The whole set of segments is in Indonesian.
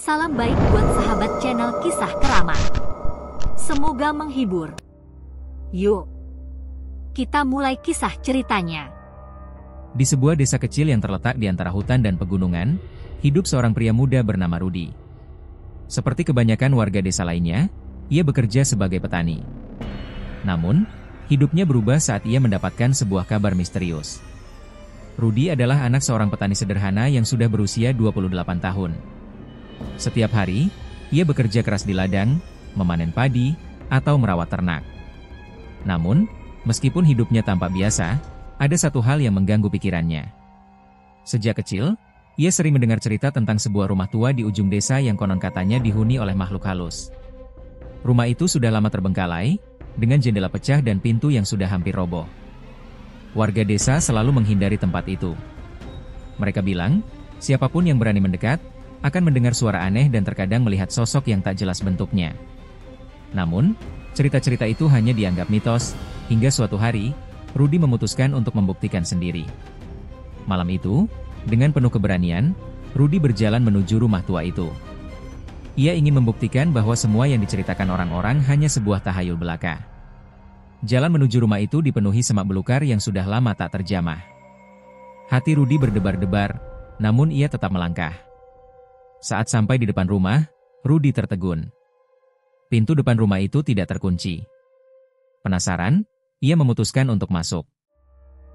Salam baik buat sahabat channel Kisah Keramat. Semoga menghibur. Yuk, kita mulai kisah ceritanya. Di sebuah desa kecil yang terletak di antara hutan dan pegunungan, hidup seorang pria muda bernama Rudi. Seperti kebanyakan warga desa lainnya, ia bekerja sebagai petani. Namun, hidupnya berubah saat ia mendapatkan sebuah kabar misterius. Rudi adalah anak seorang petani sederhana yang sudah berusia 28 tahun. Setiap hari, ia bekerja keras di ladang, memanen padi, atau merawat ternak. Namun, meskipun hidupnya tampak biasa, ada satu hal yang mengganggu pikirannya. Sejak kecil, ia sering mendengar cerita tentang sebuah rumah tua di ujung desa yang konon katanya dihuni oleh makhluk halus. Rumah itu sudah lama terbengkalai, dengan jendela pecah dan pintu yang sudah hampir roboh. Warga desa selalu menghindari tempat itu. Mereka bilang, siapapun yang berani mendekat, akan mendengar suara aneh dan terkadang melihat sosok yang tak jelas bentuknya. Namun, cerita-cerita itu hanya dianggap mitos, hingga suatu hari, Rudi memutuskan untuk membuktikan sendiri. Malam itu, dengan penuh keberanian, Rudi berjalan menuju rumah tua itu. Ia ingin membuktikan bahwa semua yang diceritakan orang-orang hanya sebuah tahayul belaka. Jalan menuju rumah itu dipenuhi semak belukar yang sudah lama tak terjamah. Hati Rudi berdebar-debar, namun ia tetap melangkah. Saat sampai di depan rumah, Rudi tertegun. Pintu depan rumah itu tidak terkunci. Penasaran, ia memutuskan untuk masuk.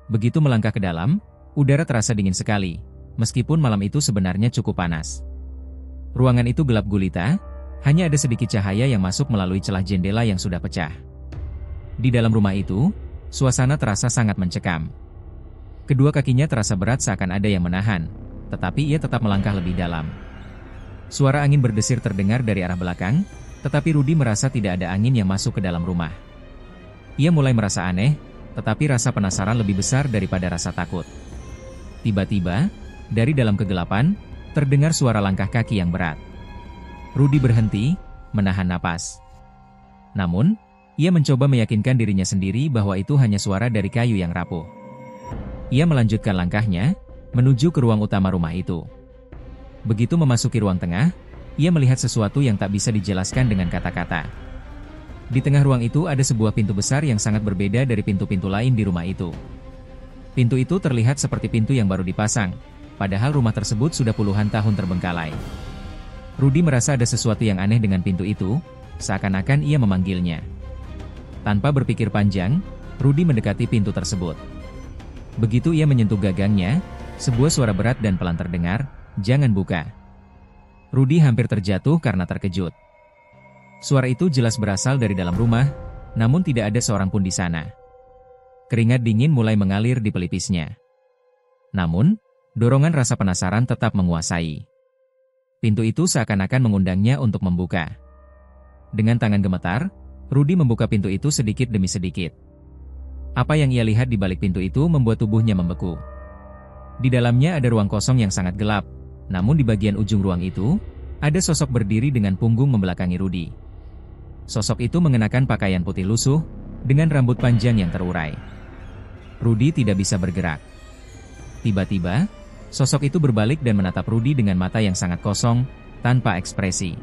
Begitu melangkah ke dalam, udara terasa dingin sekali, meskipun malam itu sebenarnya cukup panas. Ruangan itu gelap gulita, hanya ada sedikit cahaya yang masuk melalui celah jendela yang sudah pecah. Di dalam rumah itu, suasana terasa sangat mencekam. Kedua kakinya terasa berat seakan ada yang menahan, tetapi ia tetap melangkah lebih dalam. Suara angin berdesir terdengar dari arah belakang, tetapi Rudi merasa tidak ada angin yang masuk ke dalam rumah. Ia mulai merasa aneh, tetapi rasa penasaran lebih besar daripada rasa takut. Tiba-tiba, dari dalam kegelapan, terdengar suara langkah kaki yang berat. Rudi berhenti, menahan napas. Namun, ia mencoba meyakinkan dirinya sendiri bahwa itu hanya suara dari kayu yang rapuh. Ia melanjutkan langkahnya, menuju ke ruang utama rumah itu. Begitu memasuki ruang tengah, ia melihat sesuatu yang tak bisa dijelaskan dengan kata-kata. Di tengah ruang itu ada sebuah pintu besar yang sangat berbeda dari pintu-pintu lain di rumah itu. Pintu itu terlihat seperti pintu yang baru dipasang, padahal rumah tersebut sudah puluhan tahun terbengkalai. Rudi merasa ada sesuatu yang aneh dengan pintu itu, seakan-akan ia memanggilnya. Tanpa berpikir panjang, Rudi mendekati pintu tersebut. Begitu ia menyentuh gagangnya, sebuah suara berat dan pelan terdengar, "Jangan buka." Rudi hampir terjatuh karena terkejut. Suara itu jelas berasal dari dalam rumah, namun tidak ada seorang pun di sana. Keringat dingin mulai mengalir di pelipisnya. Namun, dorongan rasa penasaran tetap menguasai. Pintu itu seakan-akan mengundangnya untuk membuka. Dengan tangan gemetar, Rudi membuka pintu itu sedikit demi sedikit. Apa yang ia lihat di balik pintu itu membuat tubuhnya membeku. Di dalamnya ada ruang kosong yang sangat gelap, namun di bagian ujung ruang itu, ada sosok berdiri dengan punggung membelakangi Rudi. Sosok itu mengenakan pakaian putih lusuh, dengan rambut panjang yang terurai. Rudi tidak bisa bergerak. Tiba-tiba, sosok itu berbalik dan menatap Rudi dengan mata yang sangat kosong, tanpa ekspresi.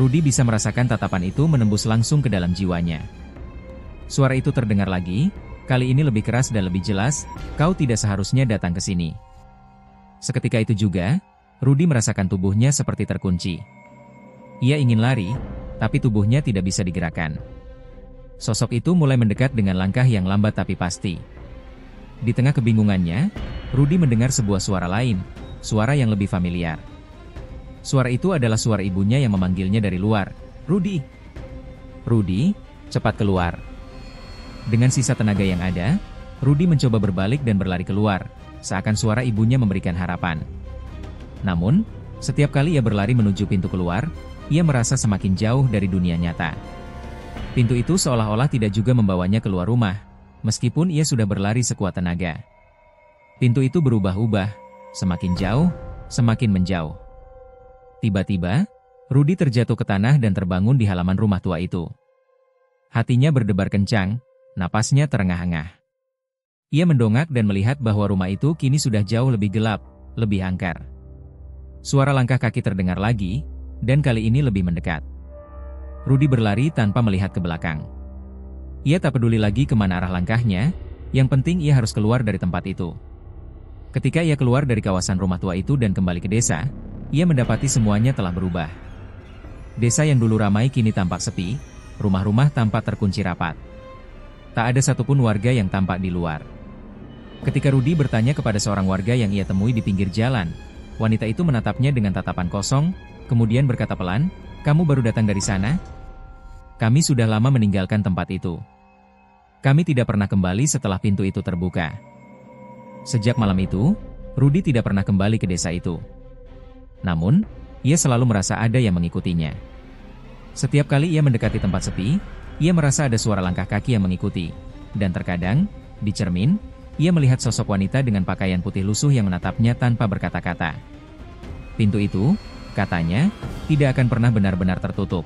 Rudi bisa merasakan tatapan itu menembus langsung ke dalam jiwanya. Suara itu terdengar lagi, kali ini lebih keras dan lebih jelas, "Kau tidak seharusnya datang ke sini." Seketika itu juga, Rudi merasakan tubuhnya seperti terkunci. Ia ingin lari, tapi tubuhnya tidak bisa digerakkan. Sosok itu mulai mendekat dengan langkah yang lambat tapi pasti. Di tengah kebingungannya, Rudi mendengar sebuah suara lain, suara yang lebih familiar. Suara itu adalah suara ibunya yang memanggilnya dari luar, "Rudi! Rudi, cepat keluar!" Dengan sisa tenaga yang ada, Rudi mencoba berbalik dan berlari keluar, seakan suara ibunya memberikan harapan. Namun, setiap kali ia berlari menuju pintu keluar, ia merasa semakin jauh dari dunia nyata. Pintu itu seolah-olah tidak juga membawanya keluar rumah, meskipun ia sudah berlari sekuat tenaga. Pintu itu berubah-ubah, semakin jauh, semakin menjauh. Tiba-tiba, Rudi terjatuh ke tanah dan terbangun di halaman rumah tua itu. Hatinya berdebar kencang, napasnya terengah-engah. Ia mendongak dan melihat bahwa rumah itu kini sudah jauh lebih gelap, lebih angker. Suara langkah kaki terdengar lagi, dan kali ini lebih mendekat. Rudy berlari tanpa melihat ke belakang. Ia tak peduli lagi kemana arah langkahnya, yang penting ia harus keluar dari tempat itu. Ketika ia keluar dari kawasan rumah tua itu dan kembali ke desa, ia mendapati semuanya telah berubah. Desa yang dulu ramai kini tampak sepi, rumah-rumah tampak terkunci rapat. Tak ada satupun warga yang tampak di luar. Ketika Rudy bertanya kepada seorang warga yang ia temui di pinggir jalan, wanita itu menatapnya dengan tatapan kosong, kemudian berkata pelan, "Kamu baru datang dari sana? Kami sudah lama meninggalkan tempat itu. Kami tidak pernah kembali setelah pintu itu terbuka." Sejak malam itu, Rudy tidak pernah kembali ke desa itu. Namun, ia selalu merasa ada yang mengikutinya. Setiap kali ia mendekati tempat sepi, ia merasa ada suara langkah kaki yang mengikuti. Dan terkadang, di cermin, ia melihat sosok wanita dengan pakaian putih lusuh yang menatapnya tanpa berkata-kata. Pintu itu, katanya, tidak akan pernah benar-benar tertutup.